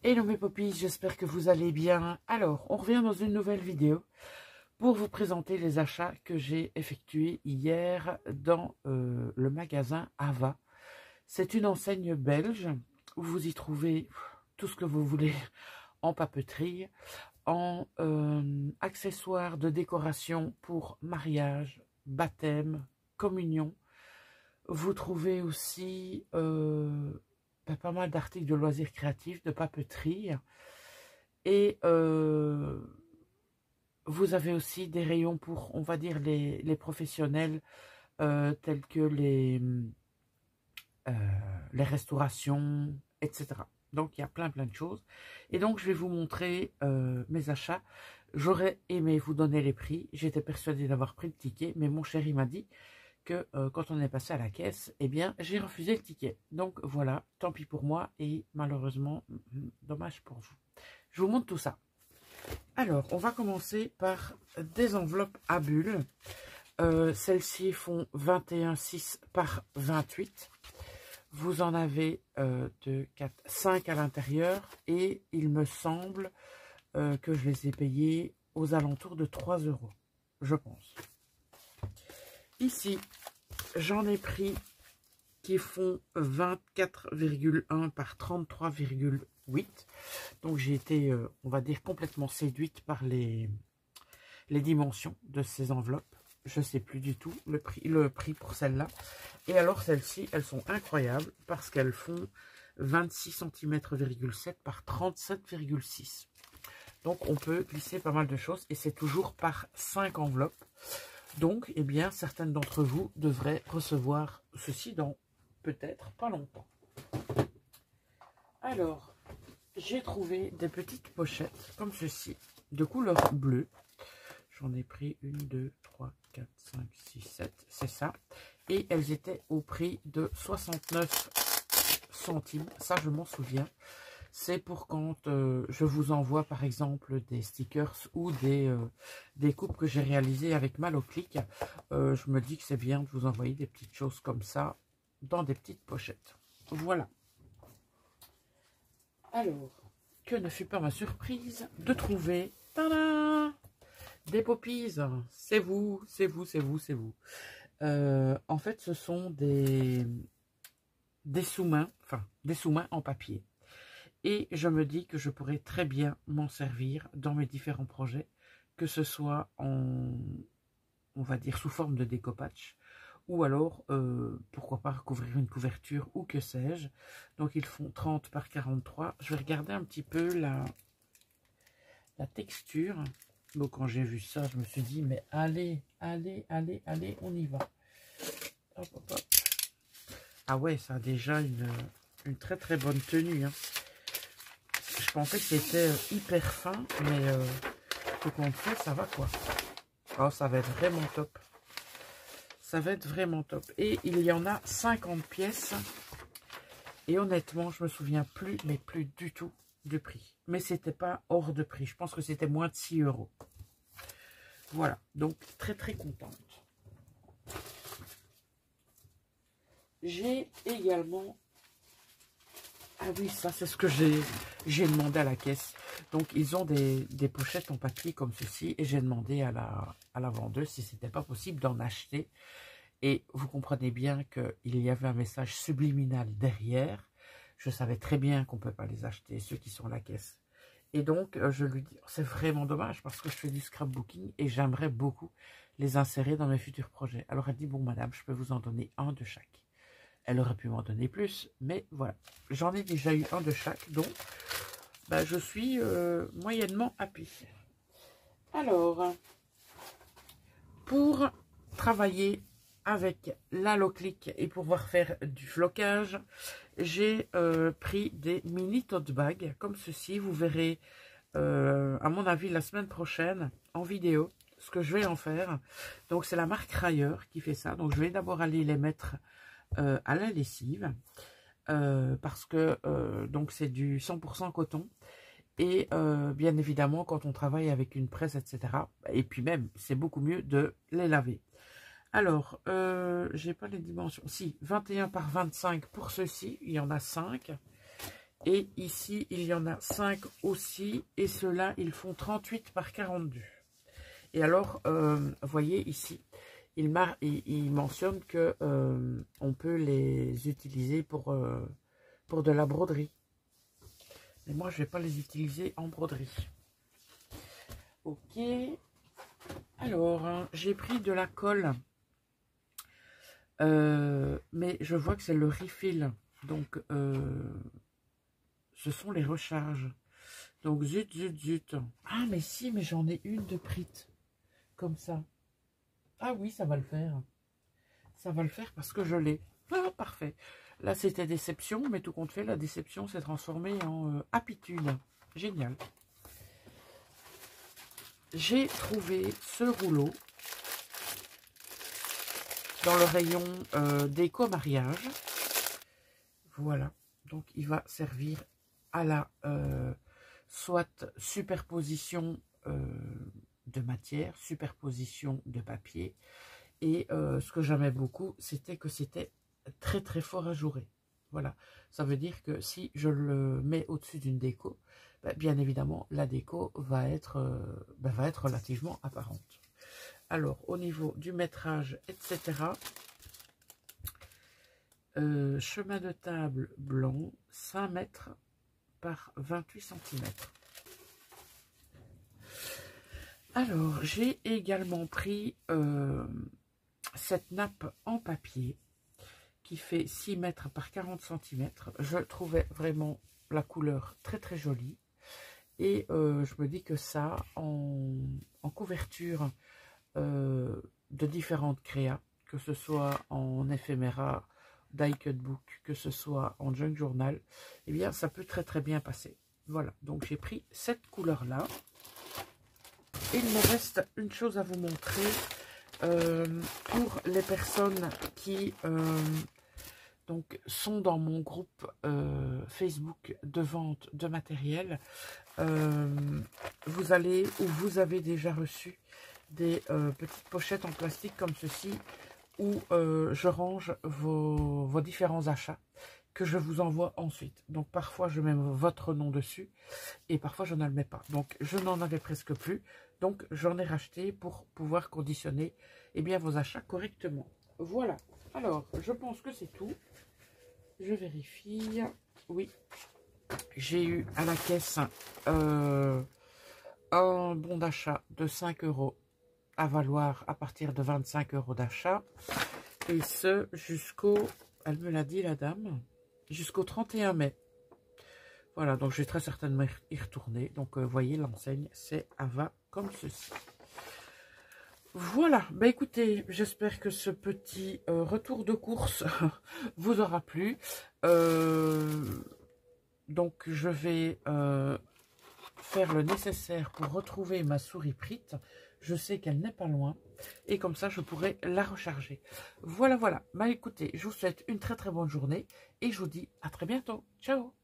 Hello mes poppies, j'espère que vous allez bien. Alors, on revient dans une nouvelle vidéo pour vous présenter les achats que j'ai effectués hier dans le magasin Ava. C'est une enseigne belge où vous y trouvez tout ce que vous voulez en papeterie, en accessoires de décoration pour mariage, baptême, communion. Vous trouvez aussi pas mal d'articles de loisirs créatifs, de papeterie. Et vous avez aussi des rayons pour, on va dire, les professionnels, tels que les restaurations, etc. Donc, il y a plein de choses. Et donc, je vais vous montrer mes achats. J'aurais aimé vous donner les prix. J'étais persuadée d'avoir pris le ticket, mais mon chéri m'a dit que quand on est passé à la caisse, eh bien, j'ai refusé le ticket. Donc, voilà, tant pis pour moi et malheureusement, dommage pour vous. Je vous montre tout ça. Alors, on va commencer par des enveloppes à bulles. Celles-ci font 21,6 par 28. Vous en avez 2, 4, 5 à l'intérieur. Et il me semble que je les ai payées aux alentours de 3 €, je pense. Ici, j'en ai pris qui font 24,1 par 33,8. Donc, j'ai été, on va dire, complètement séduite par les dimensions de ces enveloppes. Je ne sais plus du tout le prix pour celle-là. Et alors, celles-ci, elles sont incroyables parce qu'elles font 26 cm,7 par 37,6. Donc, on peut glisser pas mal de choses et c'est toujours par 5 enveloppes. Donc, eh bien, certaines d'entre vous devraient recevoir ceci dans peut-être pas longtemps. Alors, j'ai trouvé des petites pochettes comme ceci, de couleur bleue. J'en ai pris 1, 2, 3, 4, 5, 6, 7, c'est ça. Et elles étaient au prix de 69 centimes, ça je m'en souviens. C'est pour quand je vous envoie par exemple des stickers ou des coupes que j'ai réalisées avec Maloclick. Je me dis que c'est bien de vous envoyer des petites choses comme ça dans des petites pochettes. Voilà. Alors, que ne fut pas ma surprise de trouver des poppies. C'est vous, c'est vous, c'est vous, c'est vous. En fait, ce sont des sous-mains, enfin des sous-mains en papier. Et je me dis que je pourrais très bien m'en servir dans mes différents projets, que ce soit en, on va dire, sous forme de découpage, ou alors, pourquoi pas recouvrir une couverture, ou que sais-je. Donc, ils font 30 par 43. Je vais regarder un petit peu la texture. Donc, quand j'ai vu ça, je me suis dit, mais allez, allez, allez, allez, on y va. Hop, hop, hop. Ah ouais, ça a déjà une très très bonne tenue, hein. Je pensais que c'était hyper fin, mais tout compte fait, ça va quoi. Oh, ça va être vraiment top. Ça va être vraiment top. Et il y en a 50 pièces. Et honnêtement, je me souviens plus, mais plus du tout du prix. Mais c'était pas hors de prix. Je pense que c'était moins de 6 €. Voilà, donc très très contente. J'ai également... Ah oui, ça c'est ce que j'ai demandé à la caisse. Donc ils ont des pochettes en papier comme ceci. Et j'ai demandé à la vendeuse si c'était pas possible d'en acheter. Et vous comprenez bien qu'il y avait un message subliminal derrière. Je savais très bien qu'on ne peut pas les acheter, ceux qui sont à la caisse. Et donc, je lui dis, c'est vraiment dommage parce que je fais du scrapbooking et j'aimerais beaucoup les insérer dans mes futurs projets. Alors, elle dit, bon, madame, je peux vous en donner un de chaque. Elle aurait pu m'en donner plus, mais voilà. J'en ai déjà eu un de chaque, donc bah, je suis moyennement happy. Alors, pour travailler avec l'Aloclick et pouvoir faire du flocage, j'ai pris des mini tote bags comme ceci. Vous verrez à mon avis la semaine prochaine en vidéo ce que je vais en faire. Donc c'est la marque Rayer qui fait ça. Donc je vais d'abord aller les mettre à la lessive parce que donc c'est du 100% coton. Et bien évidemment quand on travaille avec une presse, etc. Et puis même c'est beaucoup mieux de les laver. Alors, j'ai pas les dimensions. Si, 21 par 25 pour ceci, il y en a 5. Et ici, il y en a 5 aussi. Et ceux-là, ils font 38 par 42. Et alors, vous voyez ici, il mentionne que on peut les utiliser pour de la broderie. Mais moi, je ne vais pas les utiliser en broderie. Ok. Alors, hein, j'ai pris de la colle. Mais je vois que c'est le refill. Donc, ce sont les recharges. Donc, zut, zut, zut. Ah, mais si, mais j'en ai une de Prit. Comme ça. Ah oui, ça va le faire. Ça va le faire parce que je l'ai. Ah, parfait. Là, c'était déception, mais tout compte fait, la déception s'est transformée en habitude. Génial. J'ai trouvé ce rouleau dans le rayon déco-mariage. Voilà. Donc, il va servir à la soit superposition de matière, superposition de papier. Et ce que j'aimais beaucoup, c'était que c'était très très fort ajouré. Voilà, ça veut dire que si je le mets au-dessus d'une déco, ben, bien évidemment, la déco va être relativement apparente. Alors, au niveau du métrage, etc., chemin de table blanc, 5 mètres par 28 cm. Alors, j'ai également pris cette nappe en papier qui fait 6 mètres par 40 cm. Je trouvais vraiment la couleur très très jolie. Et je me dis que ça, en couverture de différentes créas, que ce soit en éphéméra, die cut book, que ce soit en junk journal, eh bien ça peut très très bien passer. Voilà, donc j'ai pris cette couleur-là. Et il me reste une chose à vous montrer pour les personnes qui donc, sont dans mon groupe Facebook de vente de matériel. Vous allez ou vous avez déjà reçu des petites pochettes en plastique comme ceci où je range vos différents achats que je vous envoie ensuite. Donc parfois je mets votre nom dessus et parfois je ne le mets pas. Donc je n'en avais presque plus. Donc j'en ai racheté pour pouvoir conditionner bien, vos achats correctement. Voilà. Alors je pense que c'est tout. Je vérifie. Oui. J'ai eu à la caisse un bon d'achat de 5 € à valoir à partir de 25 € d'achat. Et ce jusqu'au, elle me l'a dit la dame, jusqu'au 31 mai. Voilà, donc je vais très certainement y retourner. Donc, vous voyez, l'enseigne, c'est Ava comme ceci. Voilà, bah écoutez, j'espère que ce petit retour de course vous aura plu. Donc, je vais faire le nécessaire pour retrouver ma souris Prit. Je sais qu'elle n'est pas loin. Et comme ça, je pourrai la recharger. Voilà, voilà. Bah écoutez, je vous souhaite une très très bonne journée. Et je vous dis à très bientôt. Ciao!